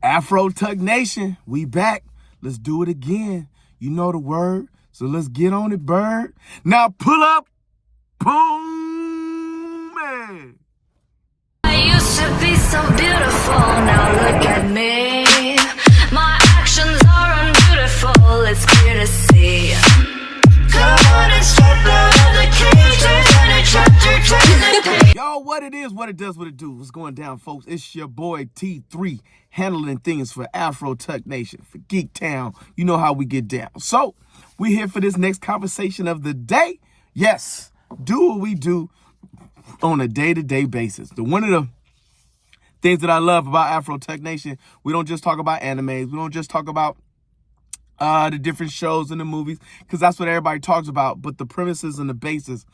Afro Tuck Nation, we back. Let's do it again. You know the word, so let's get on it, bird. Now pull up, boom, man. I used to be so beautiful, now look at me. My actions are unbeautiful, it's clear to see. Come on and step out of the cage, there's any chapter, turn the page. Yo, what it is, what it does, what it do. What's going down, folks? It's your boy T3 handling things for Afro Tuck Nation, for Geek Town. You know how we get down. So, we here for this next conversation of the day. Yes, do what we do on a day-to-day basis. One of the things that I love about Afro Tuck Nation, we don't just talk about animes. We don't just talk about the different shows and the movies, because that's what everybody talks about. But the premises and the basis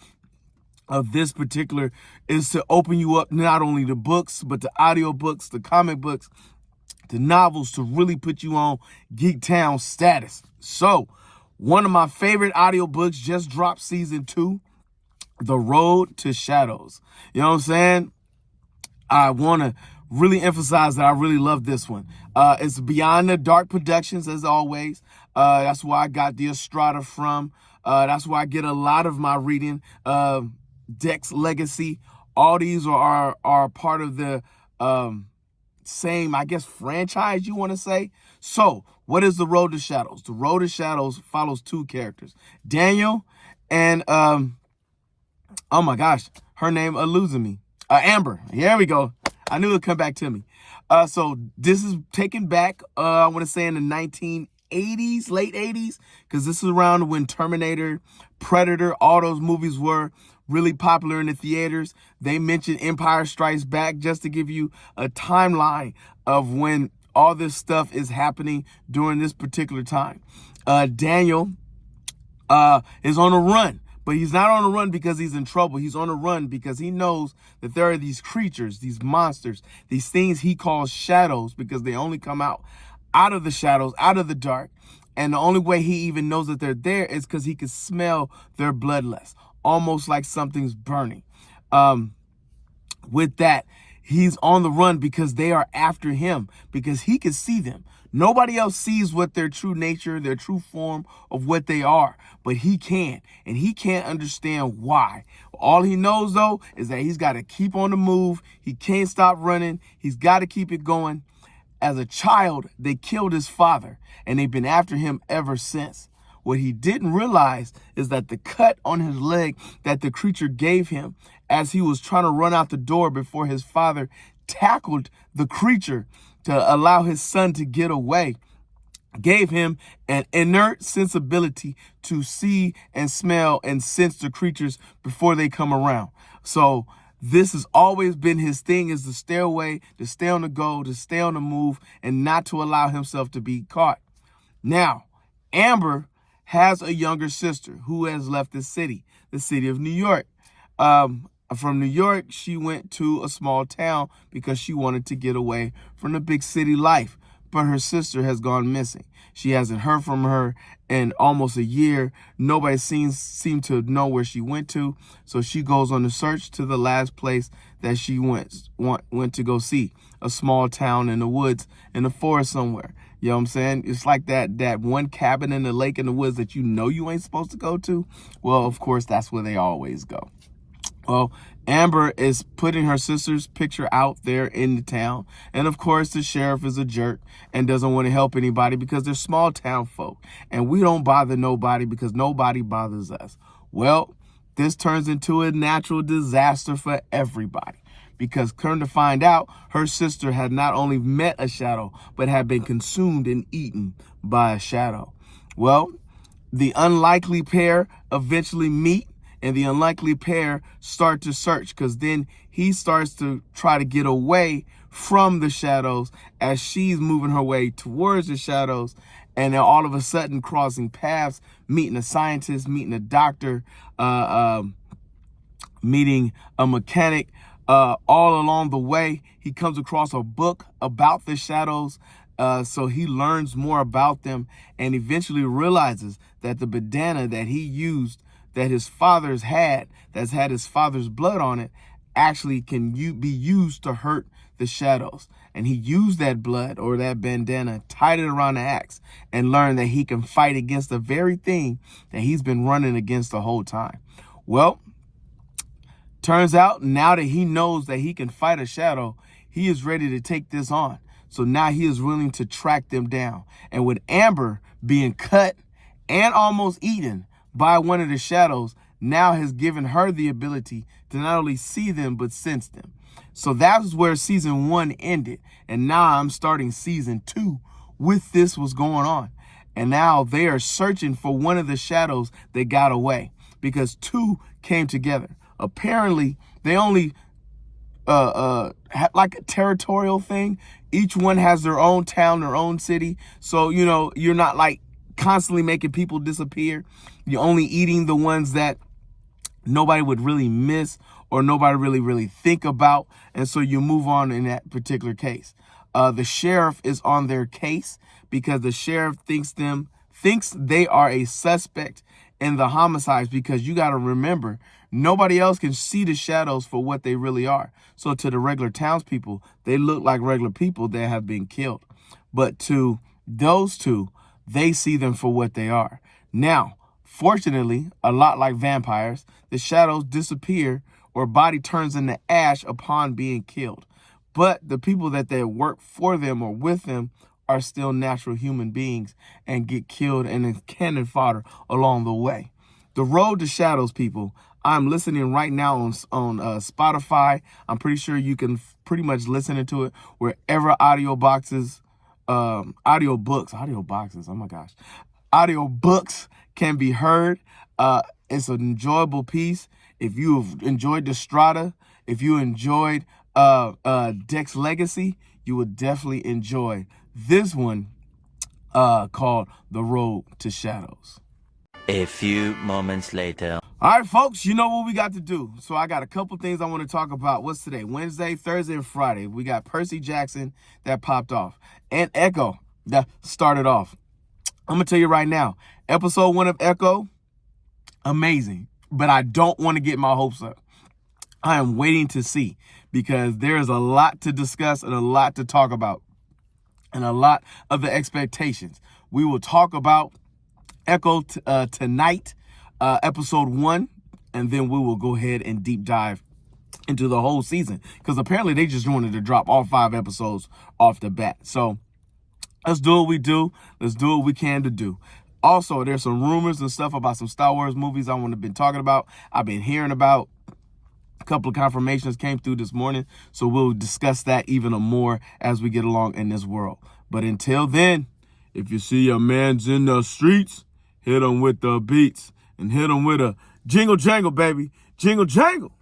of this particular is to open you up not only the books, but the audiobooks, the comic books, the novels, to really put you on Geek Town status. So, one of my favorite audiobooks just dropped season 2, The Road to Shadows. You know what I'm saying? I want to really emphasize that I really love this one. It's Beyond the Dark Productions, as always. That's where I got the Estrada from. That's where I get a lot of my reading. Dex Legacy. All these are part of the same, I guess, franchise, you want to say. So, what is The Road to Shadows? The Road to Shadows follows 2 characters, Daniel and, oh my gosh, her name eluding me. Amber. Here we go. I knew it'd come back to me. So this is taken back, I want to say in the 1980s, late 80s, because this is around when Terminator, Predator, all those movies were really popular in the theaters. They mentioned Empire Strikes Back, just to give you a timeline of when all this stuff is happening during this particular time. Daniel is on a run. But he's not on a run because he's in trouble. He's on a run because he knows that there are these creatures, these monsters, these things he calls shadows, because they only come out of the shadows, out of the dark. And the only way he even knows that they're there is because he can smell their bloodlust, almost like something's burning. With that, he's on the run because they are after him, because he can see them. Nobody else sees what their true nature, their true form of what they are, but he can, and he can't understand why. All he knows, though, is that he's got to keep on the move. He can't stop running. He's got to keep it going. As a child, they killed his father, and they've been after him ever since. What he didn't realize is that the cut on his leg that the creature gave him as he was trying to run out the door before his father tackled the creature to allow his son to get away, gave him an inert sensibility to see and smell and sense the creatures before they come around. So this has always been his thing, is to stay away, to stay on the go, to stay on the move, and not to allow himself to be caught. Now, Amber has a younger sister who has left the city of New York. From New York, she went to a small town because she wanted to get away from the big city life. But her sister has gone missing. She hasn't heard from her in almost a year. Nobody seemed to know where she went to. So she goes on the search to the last place that she went to go see, a small town in the woods, in the forest somewhere. You know what I'm saying? It's like that one cabin in the lake in the woods that you know you ain't supposed to go to. Well, of course, that's where they always go. Well, Amber is putting her sister's picture out there in the town. And of course, the sheriff is a jerk and doesn't want to help anybody because they're small town folk. And we don't bother nobody because nobody bothers us. Well, this turns into a natural disaster for everybody. Because come to find out, her sister had not only met a shadow, but had been consumed and eaten by a shadow. Well, the unlikely pair eventually meet. And the unlikely pair start to search, because then he starts to try to get away from the shadows as she's moving her way towards the shadows. And then all of a sudden crossing paths, meeting a scientist, meeting a doctor, meeting a mechanic. All along the way, he comes across a book about the shadows. So he learns more about them and eventually realizes that the bandana that he used, that his father's had, that's had his father's blood on it, actually can be used to hurt the shadows. And he used that blood or that bandana, tied it around the axe, and learned that he can fight against the very thing that he's been running against the whole time. Well, turns out now that he knows that he can fight a shadow, he is ready to take this on. So now he is willing to track them down. And with Amber being cut and almost eaten by one of the shadows, now has given her the ability to not only see them, but sense them. So that's where season 1 ended. And now I'm starting season 2 with this what's going on. And now they are searching for one of the shadows that got away because 2 came together. Apparently, they only like a territorial thing. Each one has their own town, their own city. So, you know, you're not like constantly making people disappear. You're only eating the ones that nobody would really miss or nobody really think about. And so you move on in that particular case. The sheriff is on their case because the sheriff thinks they are a suspect in the homicides, because you got to remember, nobody else can see the shadows for what they really are. So to the regular townspeople, they look like regular people that have been killed. But to those 2, they see them for what they are. Now, fortunately, a lot like vampires, the shadows disappear or body turns into ash upon being killed. But the people that work for them or with them are still natural human beings and get killed and is cannon fodder along the way. The Road to Shadows, people. I'm listening right now on Spotify. I'm pretty sure you can pretty much listen to it wherever audiobooks, oh my gosh, audiobooks can be heard. It's an enjoyable piece. If you've enjoyed the Strata, if you enjoyed Dex Legacy, you would definitely enjoy this one called The Road to Shadows. A few moments later. All right, folks, you know what we got to do. So I got a couple things I want to talk about. What's today? Wednesday, Thursday, and Friday. We got Percy Jackson that popped off and Echo that started off. I'm going to tell you right now, episode 1 of Echo, amazing. But I don't want to get my hopes up. I am waiting to see because there is a lot to discuss and a lot to talk about and a lot of the expectations. We will talk about Echo tonight, episode 1, and then we will go ahead and deep dive into the whole season because apparently they just wanted to drop all 5 episodes off the bat. So let's do what we do. Let's do what we can to do. Also, there's some rumors and stuff about some Star Wars movies I want to been talking about. I've been hearing about. A couple of confirmations came through this morning, so we'll discuss that even more as we get along in this world. But until then, if you see your mans in the streets, hit them with the beats and hit them with a jingle jangle, baby. Jingle jangle.